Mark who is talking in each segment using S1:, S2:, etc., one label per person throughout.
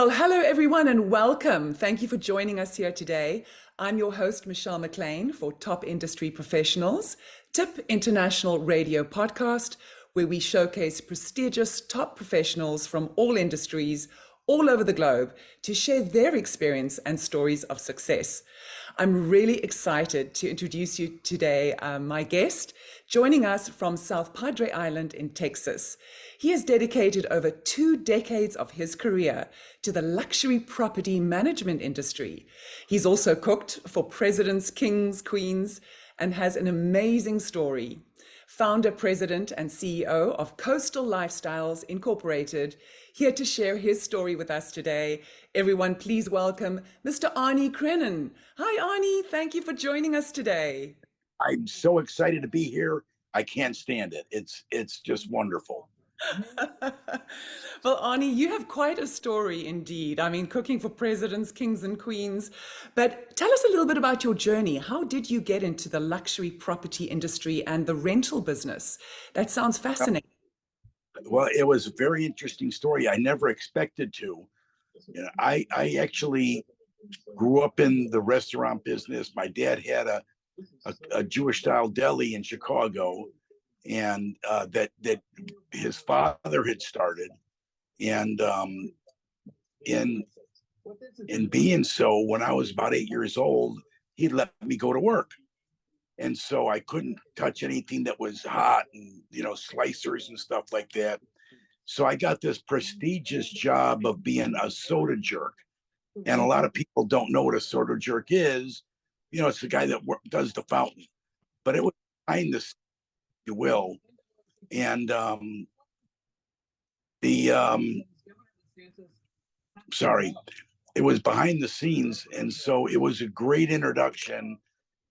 S1: Well, hello everyone and welcome. Thank you for joining us here today. I'm your host, Michelle McLean for Top Industry Professionals, TIP International Radio Podcast, where we showcase prestigious top professionals from all industries all over the globe to share their experience and stories of success. I'm really excited to introduce you today, my guest, joining us from South Padre Island in Texas. He has dedicated over 2 decades of his career to the luxury property management industry. He's also cooked for presidents, kings, queens, and has an amazing story. Founder, president, and CEO of Coastal Lifestyles Incorporated, here to share his story with us today. Everyone, please welcome Mr. Arnie Creinin. Hi, Arnie. Thank you for joining us today.
S2: I'm so excited to be here. I can't stand it. It's just wonderful.
S1: Well, Arnie, you have quite a story indeed. I mean, cooking for presidents, kings, and queens. But tell us a little bit about your journey. How did you get into the luxury property industry and the rental business? That sounds fascinating.
S2: Well, it was a very interesting story. I never expected to. I actually grew up in the restaurant business. My dad had a Jewish style deli in Chicago, and that his father had started. And in being so, when I was about 8 years old, he let me go to work. And so I couldn't touch anything that was hot and, slicers and stuff like that. So I got this prestigious job of being a soda jerk. And a lot of people don't know what a soda jerk is. It's the guy that does the fountain, but it was behind this, you will. And it was behind the scenes. And so it was a great introduction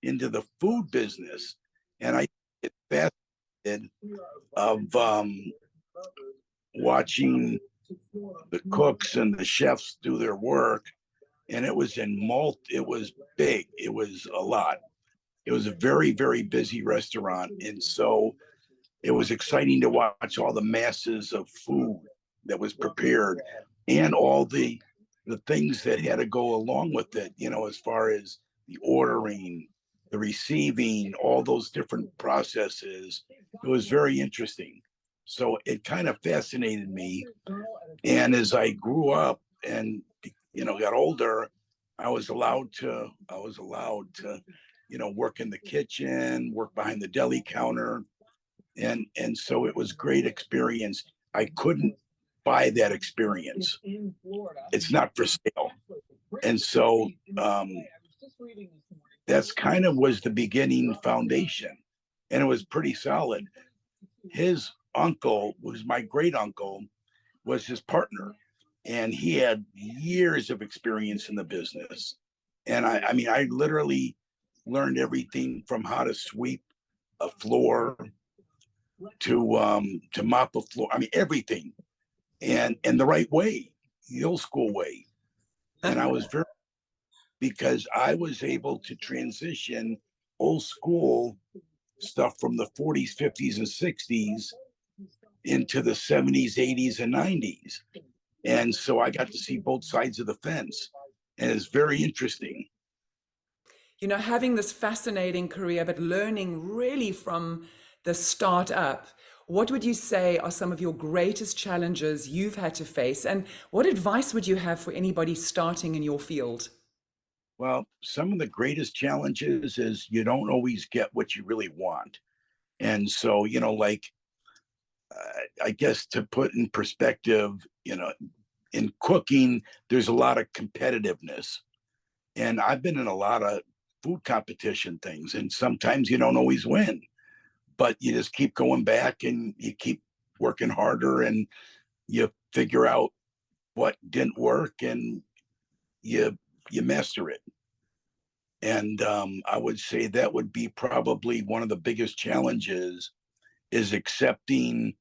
S2: into the food business. And I get fascinated of watching the cooks and the chefs do their work. And it was it was big. It was a lot. It was a very, very busy restaurant. And so it was exciting to watch all the masses of food that was prepared and all the things that had to go along with it, as far as the ordering, the receiving, all those different processes. It was very interesting. So it kind of fascinated me. And as I grew up and got older, I was allowed to work in the kitchen, work behind the deli counter. And so it was great experience. I couldn't buy that experience. It's not for sale. And so that's kind of was the beginning foundation. And it was pretty solid. His uncle, was my great uncle, was his partner. And he had years of experience in the business. And I literally learned everything from how to sweep a floor to mop a floor. Everything. And the right way, the old school way. And I was because I was able to transition old school stuff from the 40s, 50s, and 60s into the 70s, 80s, and 90s. And so I got to see both sides of the fence. And it's very interesting.
S1: Having this fascinating career, but learning really from the start up, what would you say are some of your greatest challenges you've had to face? And what advice would you have for anybody starting in your field?
S2: Well, some of the greatest challenges is you don't always get what you really want. And so, I guess to put in perspective, in cooking, there's a lot of competitiveness. And I've been in a lot of food competition things, and sometimes you don't always win, but you just keep going back and you keep working harder and you figure out what didn't work and you master it. And I would say that would be probably one of the biggest challenges, is accepting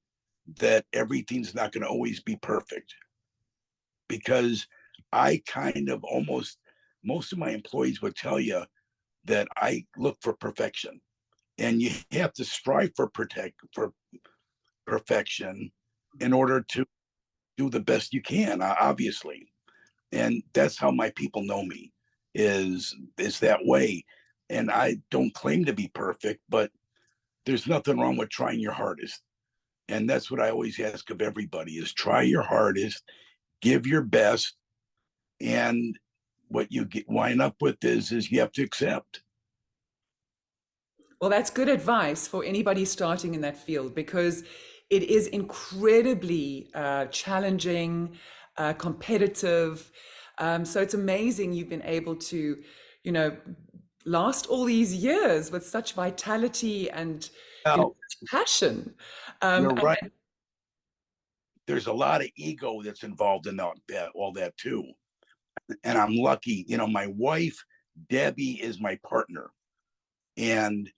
S2: that everything's not going to always be perfect. Because I kind of most of my employees would tell you that I look for perfection, and you have to strive for perfection in order to do the best you can, obviously. And that's how my people know me, is that way. And I don't claim to be perfect, but there's nothing wrong with trying your hardest. And that's what I always ask of everybody, is try your hardest, give your best, and what you wind up with is you have to accept.
S1: Well, that's good advice for anybody starting in that field because it is incredibly challenging, competitive. So it's amazing you've been able to, you know, last all these years with such vitality and,
S2: Now,
S1: such passion.
S2: you're
S1: And
S2: right. There's a lot of ego that's involved in all that too. And I'm lucky, my wife, Debbie, is my partner. And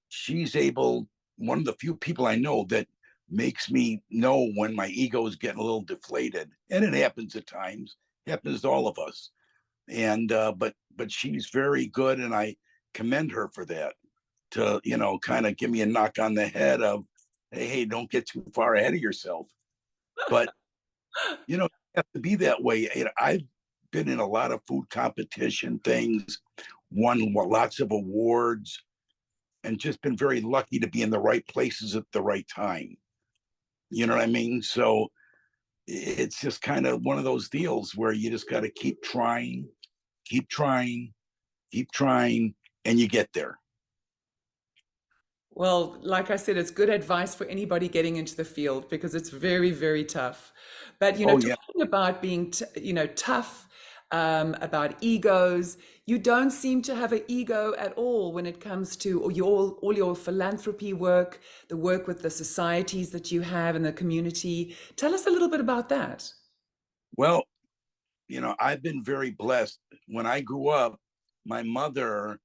S2: she's able, one of the few people I know that makes me know when my ego is getting a little deflated. And it happens at times, happens to all of us. And but she's very good, and I commend her for that, to kind of give me a knock on the head of, hey, don't get too far ahead of yourself. But you have to be that way. I've been in a lot of food competition things, won lots of awards, and just been very lucky to be in the right places at the right time. You know what I mean? So it's just kind of one of those deals where you just got to keep trying, keep trying, keep trying, and you get there.
S1: well, like I said, it's good advice for anybody getting into the field because it's very, very tough. But,
S2: Oh yeah.
S1: talking about being, tough, about egos, you don't seem to have an ego at all when it comes to all your philanthropy work, the work with the societies that you have in the community. Tell us a little bit about that.
S2: Well, I've been very blessed. When I grew up, my mother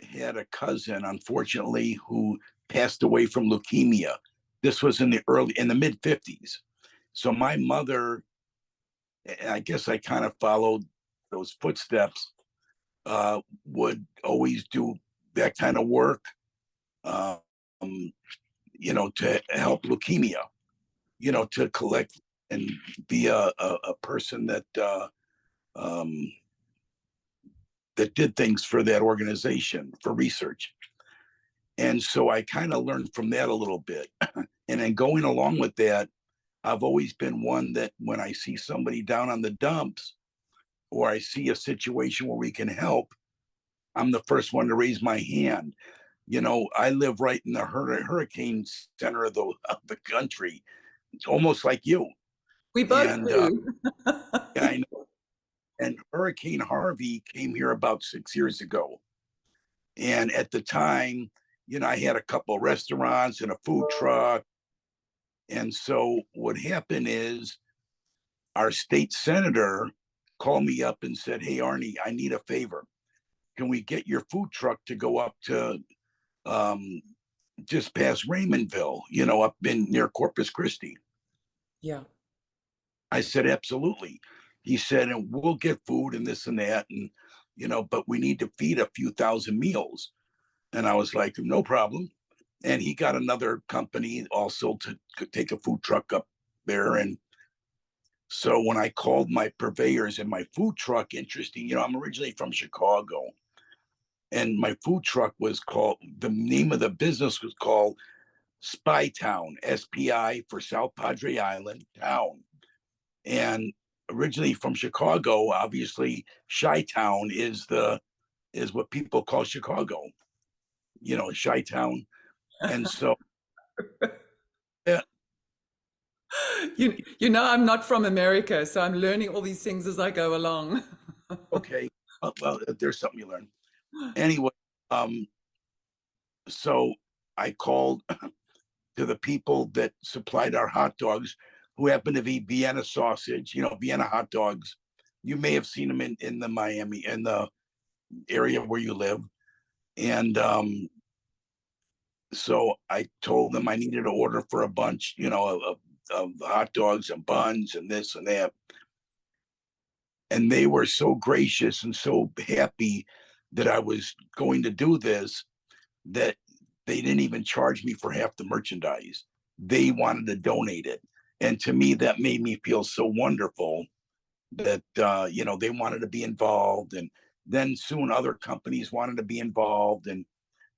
S2: had a cousin, unfortunately, who passed away from leukemia. This was in the mid 50s. So my mother, I guess I kind of followed those footsteps, would always do that kind of work, um, to help leukemia, to collect and be a person um, that did things for that organization for research. And so I kind of learned from that a little bit. And then going along with that, I've always been one that when I see somebody down on the dumps, or I see a situation where we can help, I'm the first one to raise my hand. I live right in the hurricane center of the country, almost like you.
S1: We both
S2: And
S1: do.
S2: I know. And Hurricane Harvey came here about 6 years ago. And at the time, I had a couple of restaurants and a food truck. And so what happened is our state senator called me up and said, "Hey, Arnie, I need a favor. Can we get your food truck to go up to um, just past Raymondville, up in near Corpus Christi?"
S1: Yeah.
S2: I said, "Absolutely." He said, "And we'll get food and this and that. And, but we need to feed a few thousand meals." And I was like, "No problem." And he got another company also to take a food truck up there. And so when I called my purveyors and my food truck, interesting, I'm originally from Chicago, and my food truck was called, the name of the business was called Spy Town, SPI for South Padre Island Town. And originally from Chicago, obviously Chi Town is what people call Chicago, Chi Town. And so yeah,
S1: I'm not from America, so I'm learning all these things as I go along.
S2: okay. Well, there's something you learn. Anyway, um, so I called to the people that supplied our hot dogs, who happen to be Vienna sausage, Vienna hot dogs. You may have seen them in the Miami, in the area where you live. And so I told them I needed to order for a bunch, of hot dogs and buns and this and that. And they were so gracious and so happy that I was going to do this, that they didn't even charge me for half the merchandise. They wanted to donate it. And to me, that made me feel so wonderful that they wanted to be involved, and then soon other companies wanted to be involved, and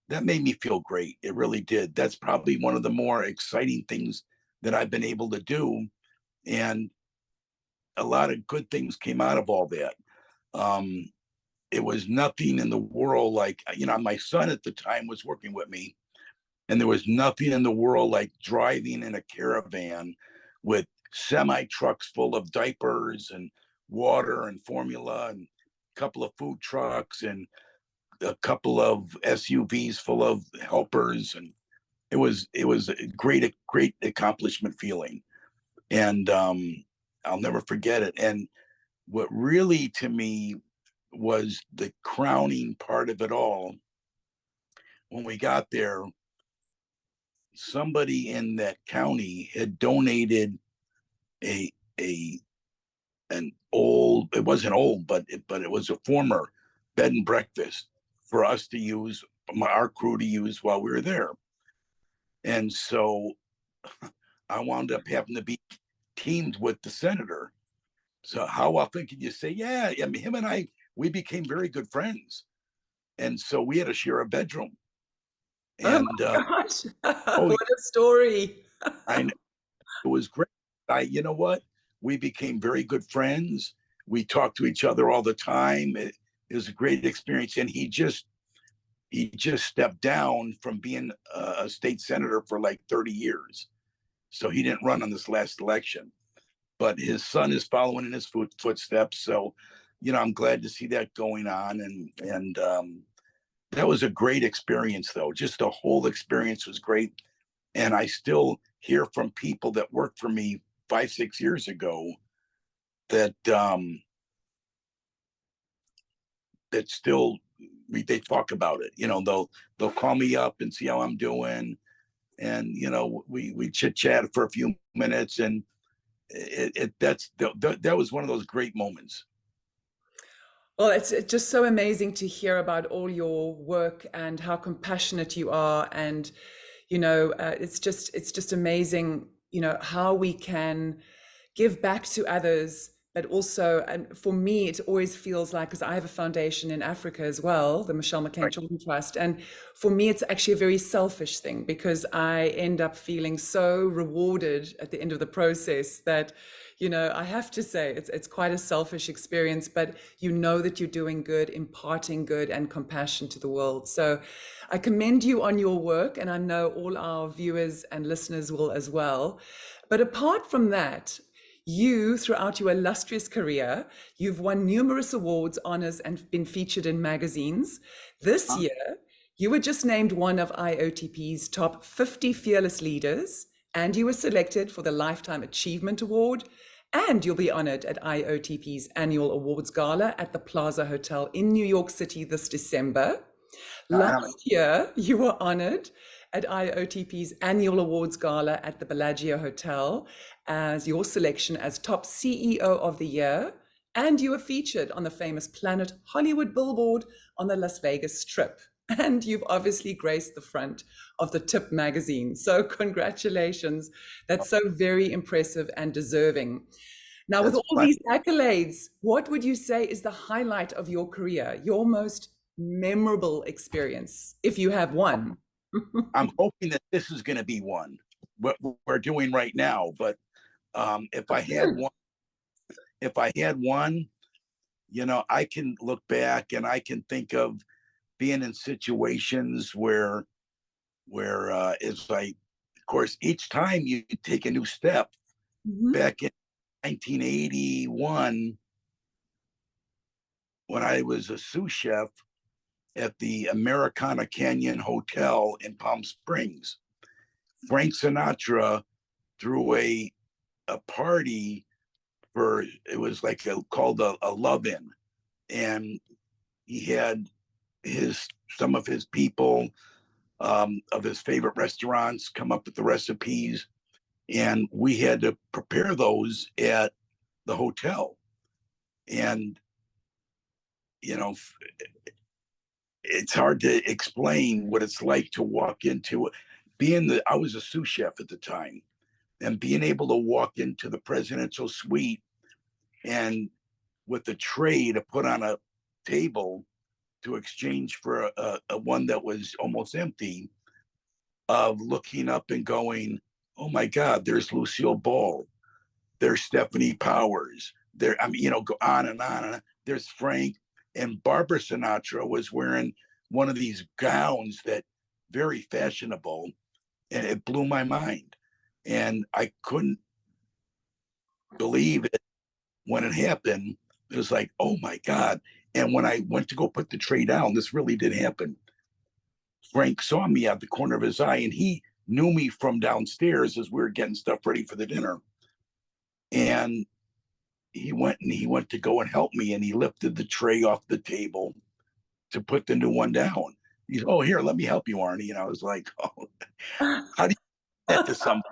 S2: that made me feel great. It really did. That's probably one of the more exciting things that I've been able to do, and a lot of good things came out of all that. Um, it was nothing in the world like, my son at the time was working with me, and there was nothing in the world like driving in a caravan with semi trucks full of diapers and water and formula, and a couple of food trucks and a couple of SUVs full of helpers. And it was a great accomplishment feeling. And I'll never forget it. And what really to me was the crowning part of it all, when we got there, somebody in that county had donated a a an old, it wasn't old, but it was a former bed and breakfast for us to use, our crew to use while we were there. And so I wound up having to be teamed with the senator. So how often can you say, yeah, I mean, him and I, we became very good friends. And so we had to share a bedroom.
S1: Oh
S2: And
S1: my gosh.
S2: oh,
S1: What a story.
S2: I know, it was great. You know what? We became very good friends. We talked to each other all the time. It was a great experience. And he just stepped down from being a state senator for like 30 years. So he didn't run on this last election, but his son is following in his footsteps. So, I'm glad to see that going on. And that was a great experience, though. Just the whole experience was great. And I still hear from people that worked for me 5, 6 years ago that that still, they talk about it. They'll call me up and see how I'm doing, and we chit chat for a few minutes, and that was one of those great moments.
S1: Well, it's just so amazing to hear about all your work and how compassionate you are, and it's just amazing, how we can give back to others, but also, and for me, it always feels like, because I have a foundation in Africa as well, the Michelle McLean
S2: Right.
S1: Children's Trust, and for me, it's actually a very selfish thing, because I end up feeling so rewarded at the end of the process that, I have to say it's quite a selfish experience, but you know that you're doing good, imparting good and compassion to the world. So I commend you on your work, and I know all our viewers and listeners will as well. But apart from that, you, throughout your illustrious career, you've won numerous awards, honors, and been featured in magazines. This
S2: Huh?
S1: year, you were just named one of IOTP's top 50 fearless leaders, and you were selected for the Lifetime Achievement Award. And you'll be honored at IOTP's annual awards gala at the Plaza Hotel in New York City this December.
S2: Uh,
S1: Last year, you were honored at IOTP's annual awards gala at the Bellagio Hotel as your selection as top CEO of the year, and you were featured on the famous Planet Hollywood billboard on the Las Vegas Strip. And you've obviously graced the front of the Tip magazine. So congratulations. That's so very impressive and deserving. Now, with
S2: that's
S1: all
S2: fun.
S1: these accolades, what would you say is the highlight of your career, your most memorable experience, if you have one?
S2: I'm hoping that this is going to be one, what we're doing right now. But if I had one, I can look back and I can think of being in situations where it's like, of course, each time you take a new step.
S1: Mhm.
S2: Back in 1981, when I was a sous chef at the Americana Canyon Hotel in Palm Springs, Frank Sinatra threw a party for, it was like called a love-in, and he had some of his people, of his favorite restaurants come up with the recipes, and we had to prepare those at the hotel. And you know it's hard to explain what it's like to walk into, I was a sous chef at the time, and being able to walk into the presidential suite and with a tray to put on a table to exchange for a one that was almost empty, of looking up and going, oh my God, there's Lucille Ball, there's Stephanie Powers, there, I mean, go on and on and on. There's Frank, and Barbara Sinatra was wearing one of these gowns that very fashionable, and it blew my mind. And I couldn't believe it when it happened. It was like, oh my God. And when I went to go put the tray down, this really did happen. Frank saw me out the corner of his eye, and he knew me from downstairs as we were getting stuff ready for the dinner. And he went to go and help me, and he lifted the tray off the table to put the new one down. He's, oh, here, let me help you, Arnie. And I was like, oh, how do you do that to somebody?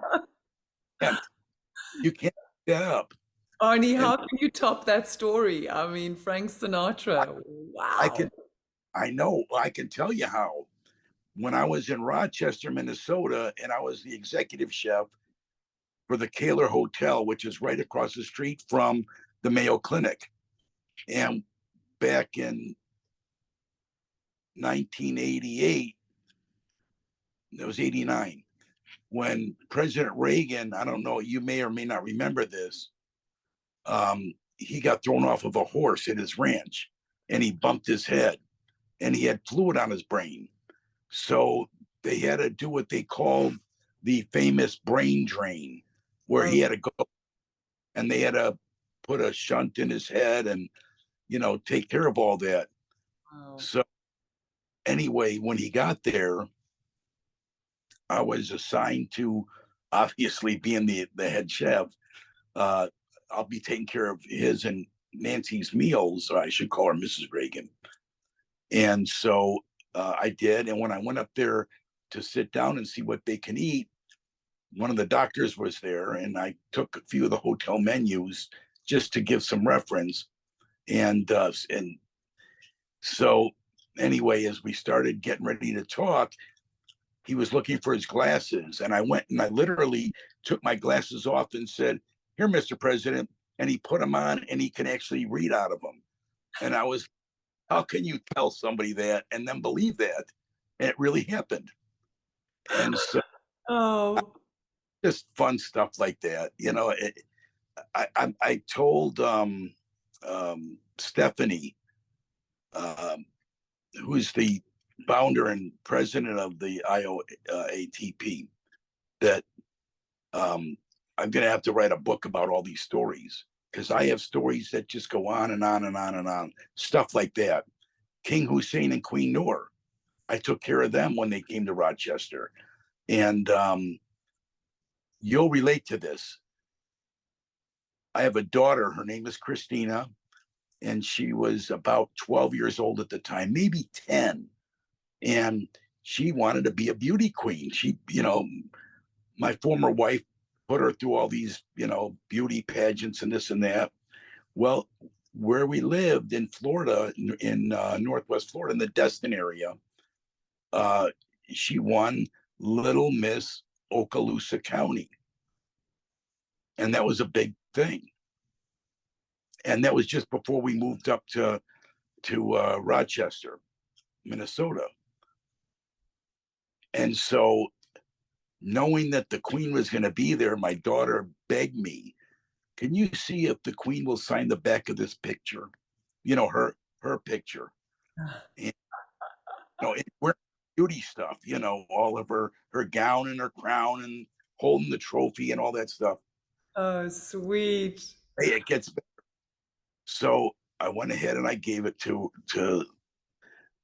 S2: You can't get up.
S1: Arnie,
S2: And
S1: how can you top that story? I mean, Frank Sinatra.
S2: I
S1: Wow.
S2: can, I know, I can tell you how. When I was in Rochester, Minnesota, and I was the executive chef for the Kaler Hotel, which is right across the street from the Mayo Clinic. And back in 1988, it was 89, when President Reagan, I don't know, you may or may not remember this, he got thrown off of a horse at his ranch and he bumped his head and he had fluid on his brain. So they had to do what they called the famous brain drain, where he
S1: Oh,
S2: had to go and they had to put a shunt in his head and, take care of all that.
S1: wow.
S2: So anyway, when he got there, I was assigned to, obviously being the head chef, uh, I'll be taking care of his and Nancy's meals. Or I should call her Mrs. Reagan. And so I did. And when I went up there to sit down and see what they can eat, one of the doctors was there, and I took a few of the hotel menus just to give some reference. And so anyway, as we started getting ready to talk, he was looking for his glasses, and I went and I literally took my glasses off and said, "Here, Mr. President," and he put them on, and he can actually read out of them. And I was, how can you tell somebody that and then believe that? And it really happened. And so
S1: Oh,
S2: just fun stuff like that. I told Stephanie, um, who's the founder and president of the IAOTP, that I'm going to have to write a book about all these stories, because I have stories that just go on and on and on and on. Stuff like that. King Hussein and Queen Noor, I took care of them when they came to Rochester. And you'll relate to this. I have a daughter. Her name is Christina, and she was about 12 years old at the time, maybe 10. And she wanted to be a beauty queen. My former wife put her through all these, beauty pageants and this and that. Well, where we lived in Florida, in Northwest Florida, in the Destin area, uh, she won Little Miss Okaloosa County. And that was a big thing. And that was just before we moved up to Rochester, Minnesota. And so, knowing that the Queen was going to be there, my daughter begged me, "Can you see if the Queen will sign the back of this picture? Her picture." And we're beauty stuff, all of her gown and her crown and holding the trophy and all that stuff.
S1: oh, sweet.
S2: Hey, it gets better. So I went ahead and I gave it to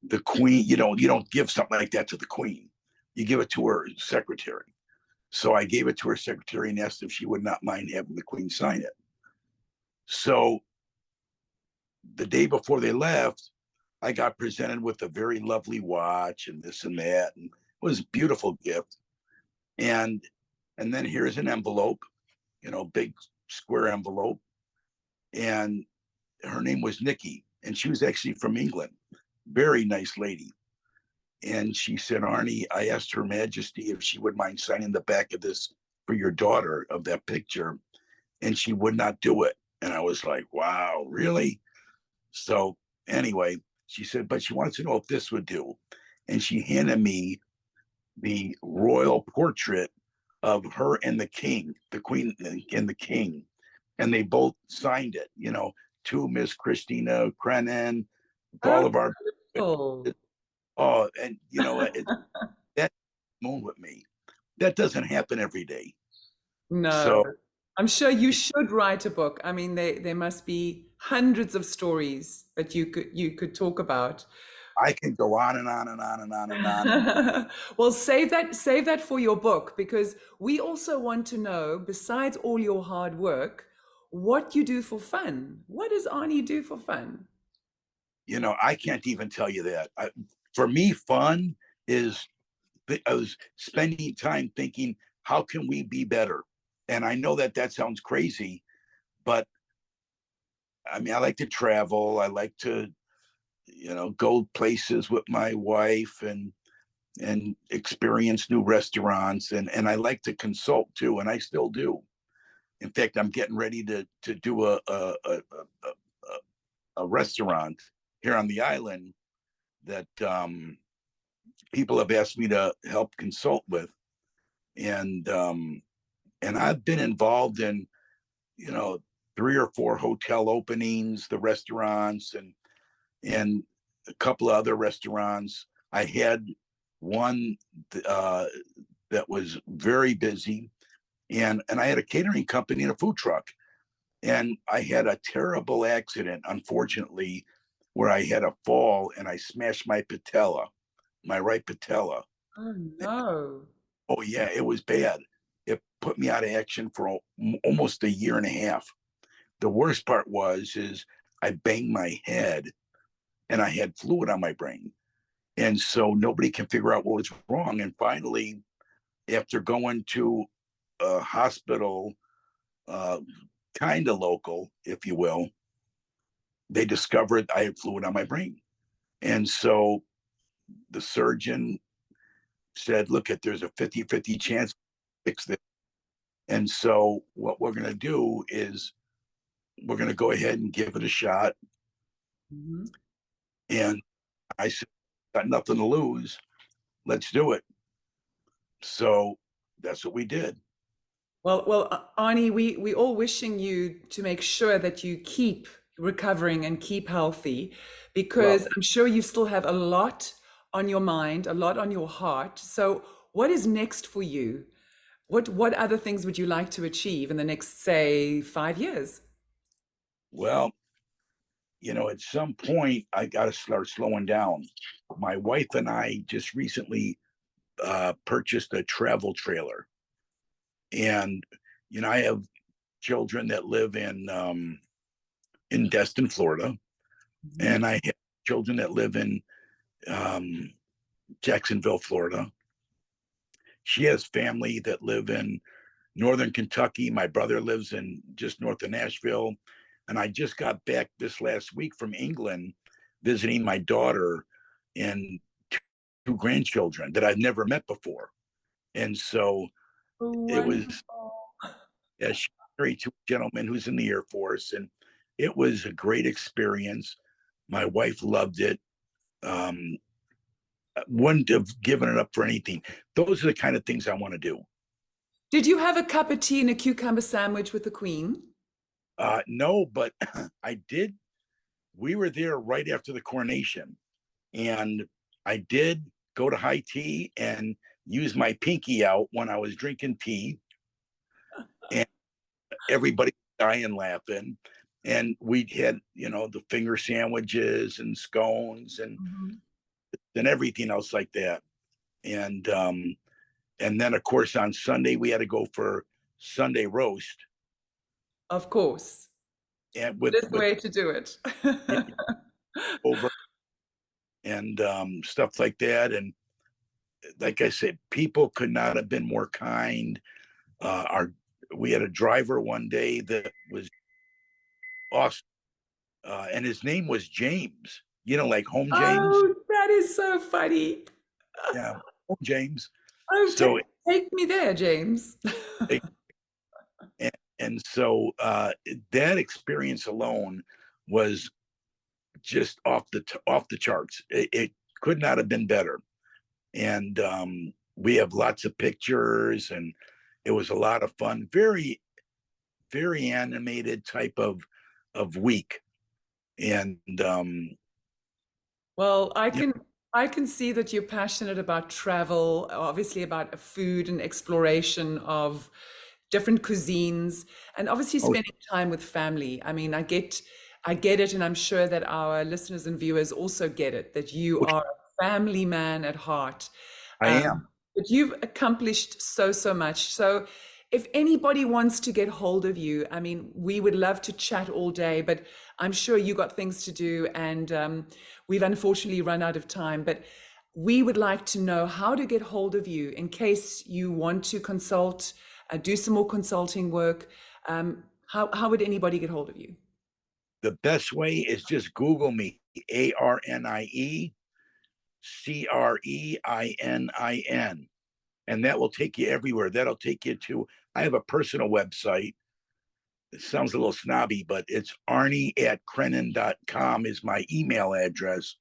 S2: the Queen. You don't give something like that to the Queen. You give it to her secretary. So I gave it to her secretary and asked if she would not mind having the Queen sign it. So the day before they left, I got presented with a very lovely watch and this and that, and it was a beautiful gift. And then here's an envelope, big square envelope, and her name was Nikki, and she was actually from England. Very nice lady. And she said, "Arnie, I asked Her Majesty if she would mind signing the back of this for your daughter, of that picture, and she would not do it." And I was like, wow, really? So anyway, she said, but she wants to know if this would do. And she handed me the royal portrait of her and the king, the queen and the king. And they both signed it, to Miss Christina Creinin,
S1: Oh,
S2: all of our,
S1: beautiful.
S2: oh, and that moon with me. That doesn't happen every day.
S1: No,
S2: So
S1: I'm sure you should write a book. I mean, there must be hundreds of stories that you could talk about.
S2: I can go on and on and on and on and on.
S1: Well, save that for your book because we also want to know, besides all your hard work, what you do for fun. What does Arnie do for fun?
S2: I can't even tell you that. For me, fun is I was spending time thinking, how can we be better? And I know that sounds crazy, but I mean, I like to travel. I like to, go places with my wife and experience new restaurants. And I like to consult too, and I still do. In fact, I'm getting ready to do a restaurant here on the island that people have asked me to help consult with, and I've been involved in you know 3 or 4 hotel openings, the restaurants, and a couple of other restaurants. I had one uh, that was very busy, and I had a catering company and a food truck, and I had a terrible accident, unfortunately, where I had a fall and I smashed my patella, my right patella.
S1: Oh no.
S2: Oh yeah, it was bad. It put me out of action for almost a year and a half. The worst part is I banged my head and I had fluid on my brain. And so nobody can figure out what was wrong. And finally, after going to a hospital, uh, kind of local, if you will, they discovered I had fluid on my brain. And so the surgeon said, look, if there's a 50-50 chance to fix this. And so what we're going to do is we're going to go ahead and give it a shot.
S1: Mhm.
S2: And I said, got nothing to lose. Let's do it. So that's what we did.
S1: Well, Arnie, we all wishing you to make sure that you keep recovering and keep healthy,
S2: Well,
S1: because I'm sure you still have a lot on your mind, a lot on your heart. So, what is next for you? What other things would you like to achieve in the next, say, 5 years?
S2: well, at some point I got to start slowing down. My wife and I just recently purchased a travel trailer, and I have children that live in Destin, Florida,
S1: Mhm.
S2: and I have children that live in um, Jacksonville, Florida. She has family that live in northern Kentucky. My brother lives in just north of Nashville. And I just got back this last week from England visiting my daughter and two grandchildren that I've never met before. And so it was,
S1: Wonderful.
S2: yeah, she married to a gentleman who's in the Air Force. And it was a great experience. My wife loved it. Um, wouldn't have given it up for anything. Those are the kind of things I want to do.
S1: Did you have a cup of tea and a cucumber sandwich with the Queen?
S2: No, but I did. We were there right after the coronation, and I did go to high tea and use my pinky out when I was drinking tea, and everybody dying laughing. And we had, the finger sandwiches and scones
S1: Mhm.
S2: and everything else like that. And then of course on Sunday we had to go for Sunday roast
S1: Of course.
S2: and
S1: It
S2: with
S1: is the way to do it.
S2: over and stuff like that. And like I said, people could not have been more kind. Our We had a driver one day that was awesome, and his name was James. Like home James.
S1: Oh, that is so funny.
S2: Yeah, home James.
S1: Oh,
S2: So
S1: take me there, James.
S2: and And so that experience alone was just off the charts. It could not have been better. And we have lots of pictures, and it was a lot of fun. Very, very animated type of week. And
S1: Well, I
S2: yeah,
S1: can I can see that you're passionate about travel, obviously about food and exploration of different cuisines, and obviously
S2: oh,
S1: spending time with family. I mean, I get it, and I'm sure that our listeners and viewers also get it, that you are a family man at heart.
S2: I am.
S1: But you've accomplished so much. So if anybody wants to get hold of you, I mean, we would love to chat all day, but I'm sure you got things to do, and we've unfortunately run out of time. But we would like to know how to get hold of you in case you want to consult, do some more consulting work. How would anybody get hold of you?
S2: The best way is just Google me, ARNIE CREININ, and that will take you everywhere. That'll take you to, I have a personal website. It sounds a little snobby, but it's Arnie@Creinin.com is my email address.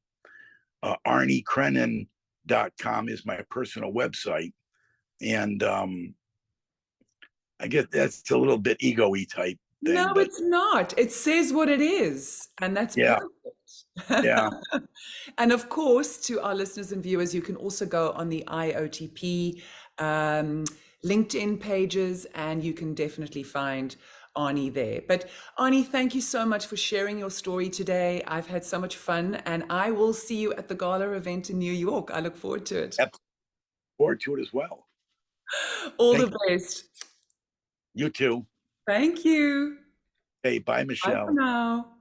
S2: ArnieCreinin.com is my personal website. And I guess that's a little bit ego-y type thing,
S1: No,
S2: but
S1: it's not. It says what it is, and that's
S2: yeah, yeah.
S1: perfect. And of course, to our listeners and viewers, you can also go on the IOTP LinkedIn pages, and you can definitely find Arnie there. But Arnie, thank you so much for sharing your story today. I've had so much fun, and I will see you at the gala event in New York. I look forward to it.
S2: Yep. Forward to it as well.
S1: All
S2: Thank
S1: the best.
S2: you too.
S1: Thank you.
S2: Hey, bye,
S1: Bye for
S2: Michelle.
S1: now.